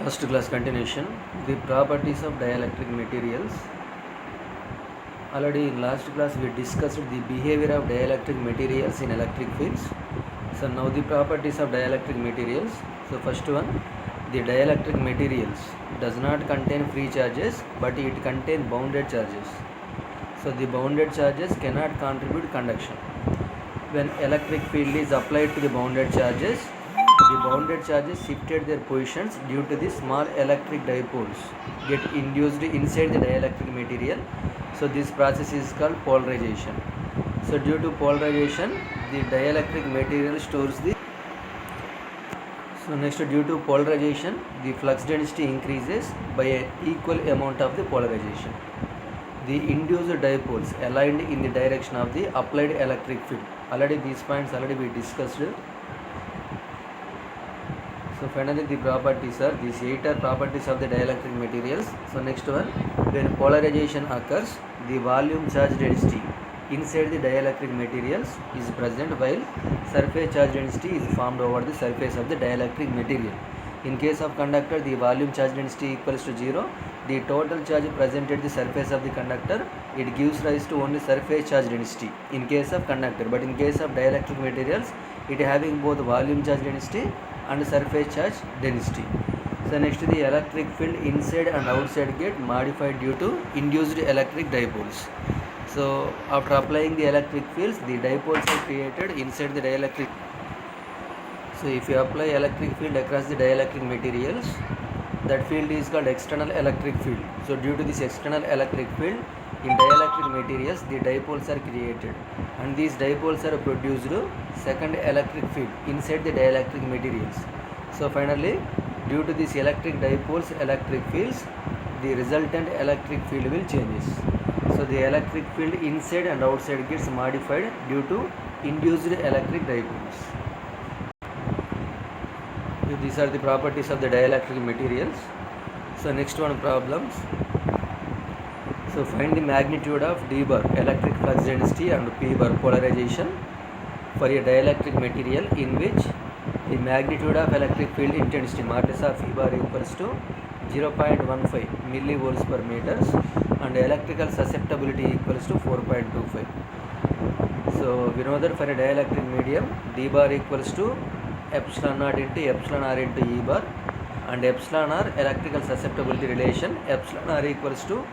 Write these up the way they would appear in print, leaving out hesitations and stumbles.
First class continuation, the properties of dielectric materials. Already in last class we discussed the behavior of dielectric materials in electric fields. So now the properties of dielectric materials. So first one, the dielectric materials does not contain free charges but it contains bounded charges. So the bounded charges cannot contribute conduction. When electric field is applied to the bounded charges, the bounded charges shifted their positions due to the small electric dipoles get induced inside the dielectric material. So this process is called polarization. So due to polarization, the dielectric material stores the due to polarization, the flux density increases by an equal amount of the polarization. The induced dipoles aligned in the direction of the applied electric field. Already these points we discussed. So finally the properties are these 8 are properties of the dielectric materials. So next one, when polarization occurs, the volume charge density inside the dielectric materials is present while surface charge density is formed over the surface of the dielectric material. In case of conductor, the volume charge density equals to 0. The total charge present at the surface of the conductor, it gives rise to only surface charge density in case of conductor. But in case of dielectric materials, it having both volume charge density and surface charge density. So next, the electric field inside and outside get modified due to induced electric dipoles. So after applying the electric fields, the dipoles are created inside the dielectric. So if you apply electric field across the dielectric materials, that field is called external electric field. So due to this external electric field in dielectric materials, the dipoles are created and these dipoles are produced second electric field inside the dielectric materials. So finally, due to this electric dipoles electric fields, the resultant electric field will changes. So the electric field inside and outside gets modified due to induced electric dipoles. These are the properties of the dielectric materials. So next one, problems. So find the magnitude of d bar electric flux density and p bar polarization for a dielectric material in which the magnitude of electric field intensity modulus of E bar equals to 0.15 millivolts per meters and electrical susceptibility equals to 4.25. So we know that for a dielectric medium, d bar equals to epsilon naught into epsilon r into E bar, and epsilon r electrical susceptibility relation, epsilon r equals to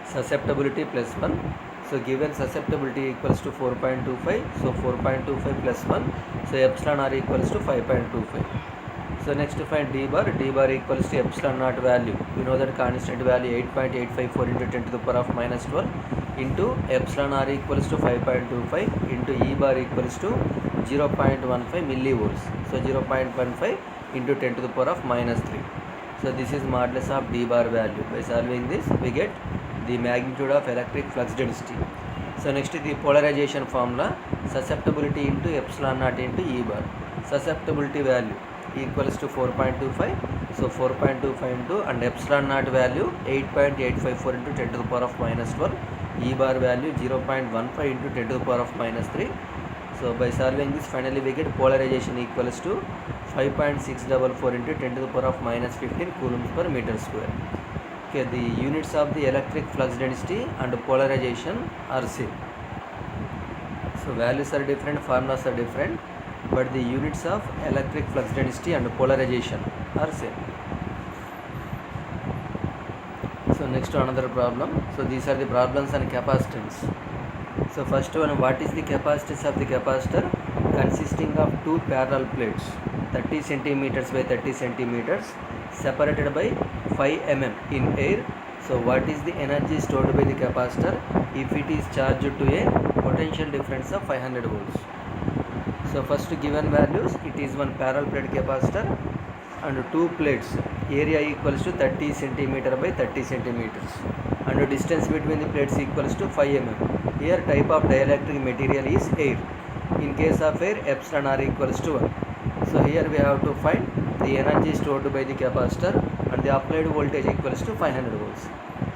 susceptibility plus 1. So given susceptibility equals to 4.25, so 4.25 plus 1, so epsilon r equals to 5.25. So next to find d bar equals to epsilon naught value. We know that constant value 8.854 into 10 to the power of minus 12 into epsilon r equals to 5.25 into E bar equals to 0.15 millivolts. So 0.15 into 10 to the power of minus 3. So this is modulus of d bar value. By solving this, we get the magnitude of electric flux density. So next the polarization formula, susceptibility into epsilon naught into E bar. Susceptibility value equals to 4.25. So 4.25 into and epsilon naught value 8.854 into 10 to the power of minus 12. E bar value 0.15 into 10 to the power of minus 3. So by solving this, finally we get polarization equals to 5.644 into 10 to the power of minus 15 coulombs per meter square. Okay, the units of the electric flux density and polarization are same. So values are different, formulas are different, but the units of electric flux density and polarization are same. So next to another problem. So these are the problems on capacitance. So first one, what is the capacitance of the capacitor? Consisting of two parallel plates 30 centimeters by 30 centimeters separated by 5 mm in air. So what is the energy stored by the capacitor if it is charged to a potential difference of 500 volts? So first given values, it is one parallel plate capacitor and two plates, area equals to 30 centimeter by 30 centimeters and the distance between the plates equals to 5 mm. Here type of dielectric material is air. In case of air, epsilon r equals to 1. So here we have to find the energy stored by the capacitor and the applied voltage equals to 500 volts.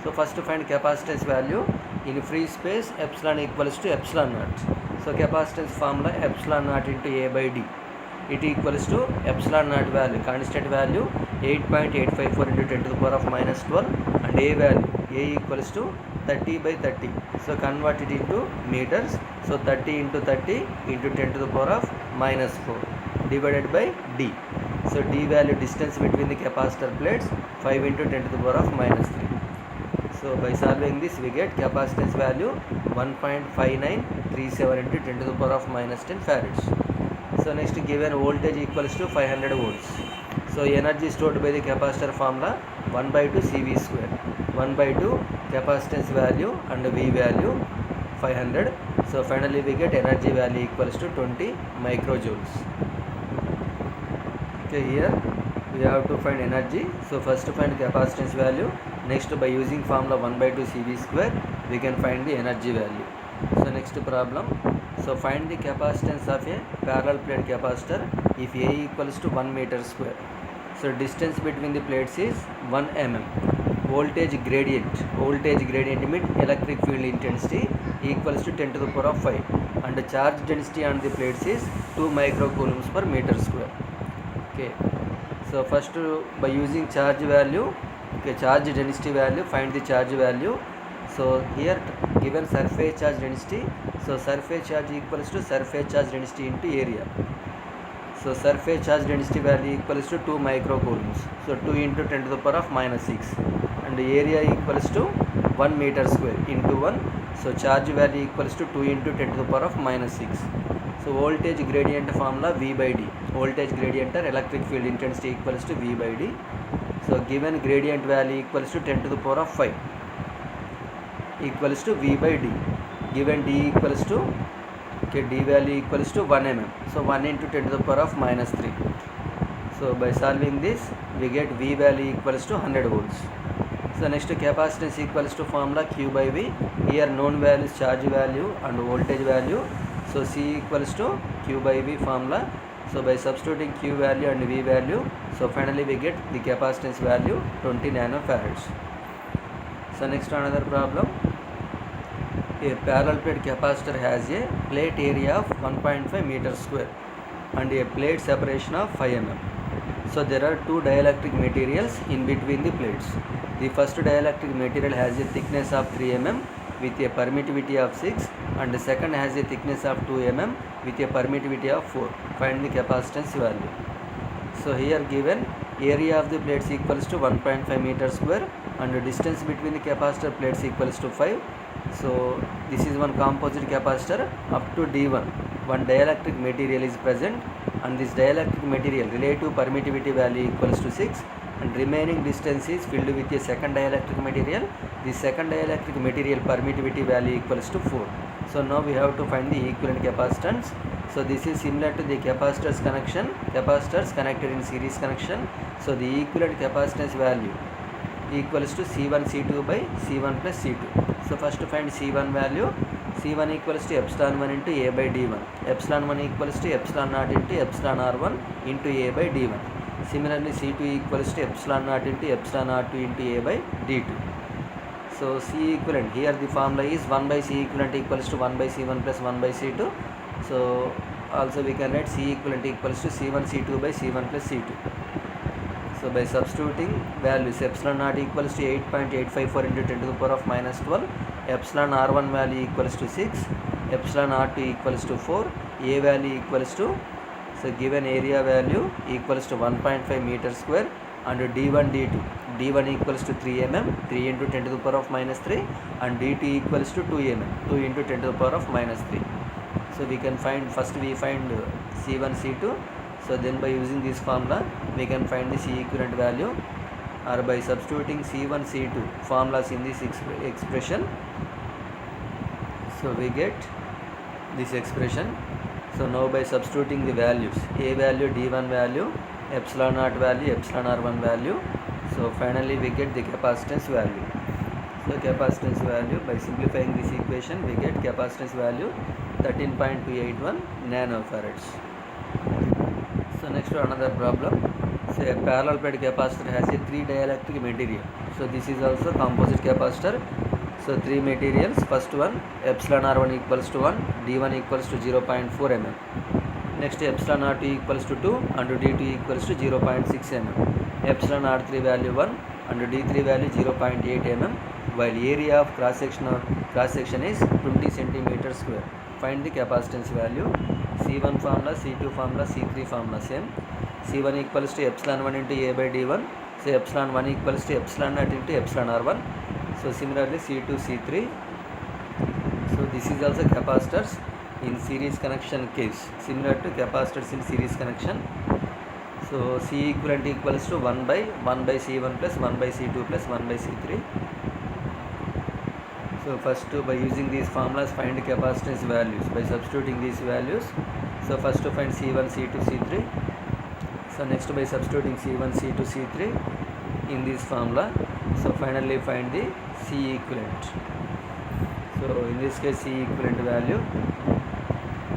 So first to find capacitance value in free space, epsilon equals to epsilon naught. So capacitance formula epsilon naught into A by D. it equals to epsilon naught value, constant value 8.854 into 10 to the power of minus 12, and A value, A equals to 30 by 30. So convert it into meters. So 30 into 30 into 10 to the power of minus 4 divided by D. So D value, distance between the capacitor plates, 5 into 10 to the power of minus 3. So by solving this, we get capacitance value 1.5937 into 10 to the power of minus 10 farads. So next, given voltage equals to 500 volts. So energy stored by the capacitor formula 1 by 2 CV square. 1 by 2 capacitance value and V value 500. So finally we get energy value equals to 20 microjoules. Okay, here we have to find energy. So first find capacitance value. Next, by using formula 1 by 2 CV square, we can find the energy value. So next problem. So find the capacitance of a parallel plate capacitor if A equals to 1 meter square. So distance between the plates is 1 mm. Voltage gradient means electric field intensity equals to 10 to the power of 5, and the charge density on the plates is 2 microcoulombs per meter square. Okay, so first by using charge value, okay, charge density value, find the charge value. So here given surface charge density, so surface charge equals to surface charge density into area. So surface charge density value equals to 2 microcoulombs. So 2 into 10 to the power of minus 6, and the area equals to 1 meter square into 1. So charge value equals to 2 into 10 to the power of minus 6. So voltage gradient formula V by D. Voltage gradient or electric field intensity equals to V by D. So given gradient value equals to 10 to the power of 5 equals to V by D. Given D equals to, okay, D value equals to 1 mm. So 1 into 10 to the power of minus 3. So by solving this, we get V value equals to 100 volts. So next, capacitance equals to formula Q by V. Here known values, charge value and voltage value. So C equals to Q by V formula. So by substituting Q value and V value, so finally we get the capacitance value 20 nanofarads. So next, another problem. A parallel plate capacitor has a plate area of 1.5 meters square and a plate separation of 5 mm. So there are two dielectric materials in between the plates. The first dielectric material has a thickness of 3 mm with a permittivity of 6, and the second has a thickness of 2 mm with a permittivity of 4. Find the capacitance value. So here given area of the plates equals to 1.5 meters square and the distance between the capacitor plates equals to 5. So this is one composite capacitor up to D1. One dielectric material is present, and this dielectric material relative permittivity value equals to 6, and remaining distance is filled with a second dielectric material. The second dielectric material permittivity value equals to 4. So now we have to find the equivalent capacitance. So this is similar to the capacitors connection, capacitors connected in series connection. So the equivalent capacitance value equals to C1 C2 by C1 plus C2. So first to find C1 value. C1 equals to epsilon 1 into A by D1. Epsilon 1 equals to epsilon naught into epsilon R1 into A by D1. Similarly, C2 equals to epsilon naught into epsilon R2 into A by D2. So C equivalent, here the formula is 1 by C equivalent equals to 1 by C1 plus 1 by C2. So also we can write C equivalent equals to C1 C2 by C1 plus C2. So by substituting values, epsilon naught equals to 8.854 into 10 to the power of minus 12, epsilon R1 value equals to 6, epsilon R2 equals to 4, A value equals to, so given area value equals to 1.5 meters square, and D1 D2, D1 equals to 3 mm, 3 into 10 to the power of minus 3, and D2 equals to 2 mm, 2 into 10 to the power of minus 3. So we can find, first we find C1 C2. So then by using this formula we can find the C equivalent value, or by substituting C1 C2 formulas in this expression, so we get this expression. So now by substituting the values, A value, D1 value, epsilon naught value, epsilon R1 value, so finally we get the capacitance value. So capacitance value, by simplifying this equation, we get capacitance value 13.281 nanofarads. So next to another problem. Say a parallel plate capacitor has a 3 dielectric material. So this is also composite capacitor. So 3 materials. First one, epsilon R1 equals to 1, D1 equals to 0.4 mm. Next epsilon r2 equals to 2 and d2 equals to 0.6 mm. Epsilon r3 value 1 and d3 value 0.8 mm, while area of cross section is 20 centimeter square. Find the capacitance value. C1 formula, C2 formula, C3 formula same. C1 equals to epsilon 1 into A by d1. So epsilon 1 equals to epsilon naught into epsilon r1. So similarly C2, C3. So this is also capacitors in series connection case, similar to capacitors in series connection. So C equivalent equals to 1 by C1 plus 1 by C2 plus 1 by C3. So first by using these formulas find capacitance values by substituting these values. So first to find C1, C2, C3. So next by substituting C1, C2, C3 in this formula. So finally find the C equivalent. So in this case C equivalent value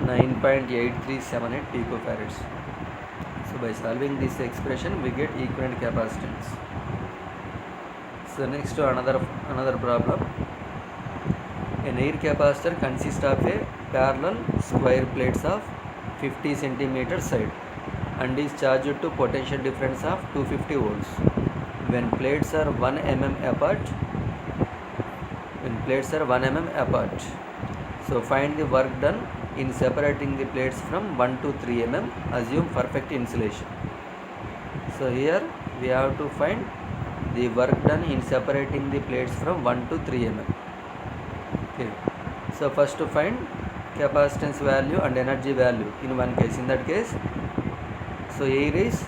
9.8378 picofarads. So by solving this expression we get equivalent capacitance. So next to another problem. An air capacitor consists of a parallel square plates of 50 cm side and is charged to potential difference of 250 volts. When plates are 1 mm apart, so find the work done in separating the plates from 1 to 3 mm. Assume perfect insulation. So here we have to find the work done in separating the plates from 1 to 3 mm. Okay. So first to find capacitance value and energy value in one case. In that case, so air is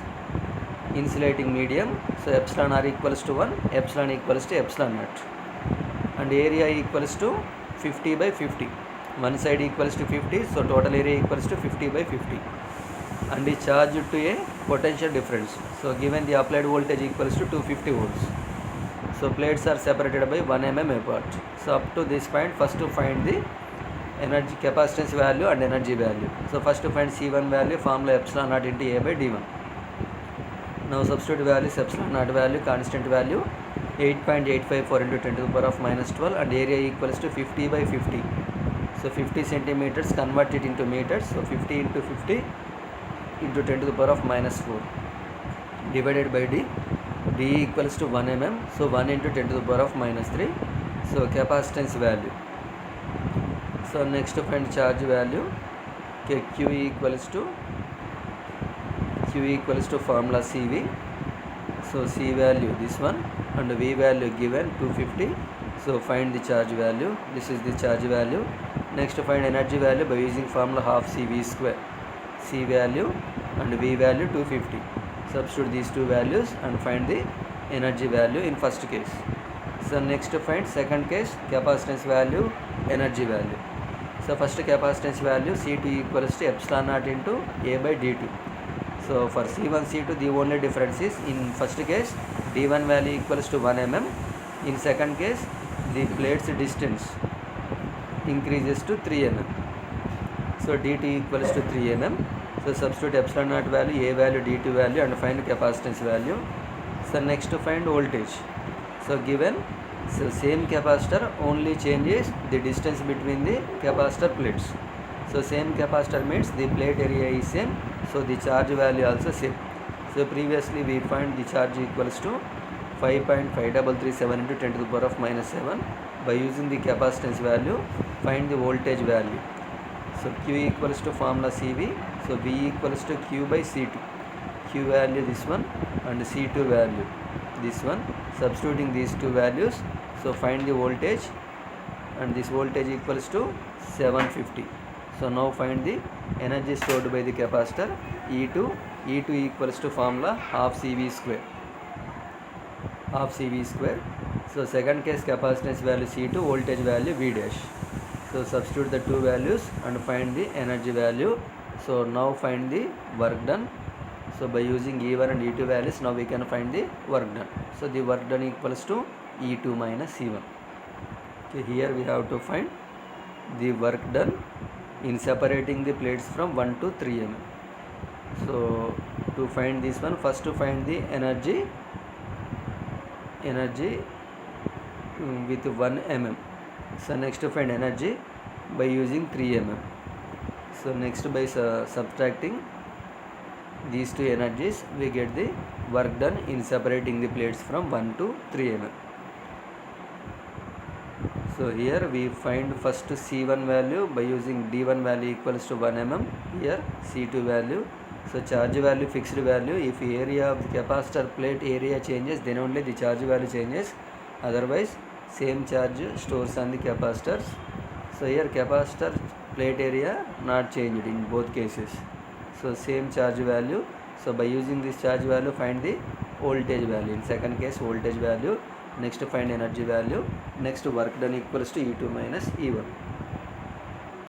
insulating medium. So epsilon r equals to 1, epsilon equals to epsilon naught, and area equals to 50 by 50. One side equals to 50, so total area equals to 50 by 50, and is charged to a potential difference. So given the applied voltage equals to 250 volts. So plates are separated by 1 mm apart. So up to this point, first to find the energy capacitance value and energy value. So first to find C1 value, formula epsilon naught into A by d1. Now substitute values, epsilon naught value, constant value 8.854 into 10 to the power of minus 12, and area equals to 50 by 50. So 50 centimeters, convert it into meters. So 50 into 50 into 10 to the power of minus 4 divided by d. D equals to 1 mm. So 1 into 10 to the power of minus 3. So capacitance value. So next to find charge value. Okay, Q equals to formula CV. So C value this one, and V value given 250. So find the charge value. This is the charge value. Next to find energy value by using formula half CV square. C value and V value 250. Substitute these two values and find the energy value in first case. So next to find second case, capacitance value, energy value. So first capacitance value C2 equals to epsilon naught into A by d2. So for C1, C2 the only difference is in first case d1 value equals to 1 mm. In second case the plate's distance increases to 3 mm. So dt equals to 3 mm. So substitute epsilon naught value, A value, d2 value, and find capacitance value. So next to find voltage. So given, so same capacitor, only changes the distance between the capacitor plates. So same capacitor means the plate area is same, so the charge value also same. So previously we find the charge equals to 5.5337 into 10 to the power of minus 7. By using the capacitance value, find the voltage value. So Q equals to formula CV. So V equals to Q by C2. Q value this one and C2 value this one. Substituting these two values, so find the voltage, and this voltage equals to 750. So now find the energy stored by the capacitor E2. E2 equals to formula half CV square. Half CV square. So second case capacitance value C2, voltage value V dash. So substitute the two values and find the energy value. So now find the work done. So by using E1 and E2 values, now we can find the work done. So the work done equals to E2 minus C1. Okay, here we have to find the work done in separating the plates from 1 to 3 mm. So to find this one, first to find the energy with 1 mm. So next to find energy by using 3 mm. So next, by subtracting these two energies, we get the work done in separating the plates from 1 to 3 mm. So here we find first C1 value by using D1 value equals to 1 mm, here C2 value. So charge value, fixed value, if area of the capacitor plate area changes, then only the charge value changes, otherwise same charge stores on the capacitors. So here capacitor plate area not changed in both cases, so same charge value. So by using this charge value, find the voltage value, in second case voltage value. Next find energy value. Next work done equals to E2 minus E1.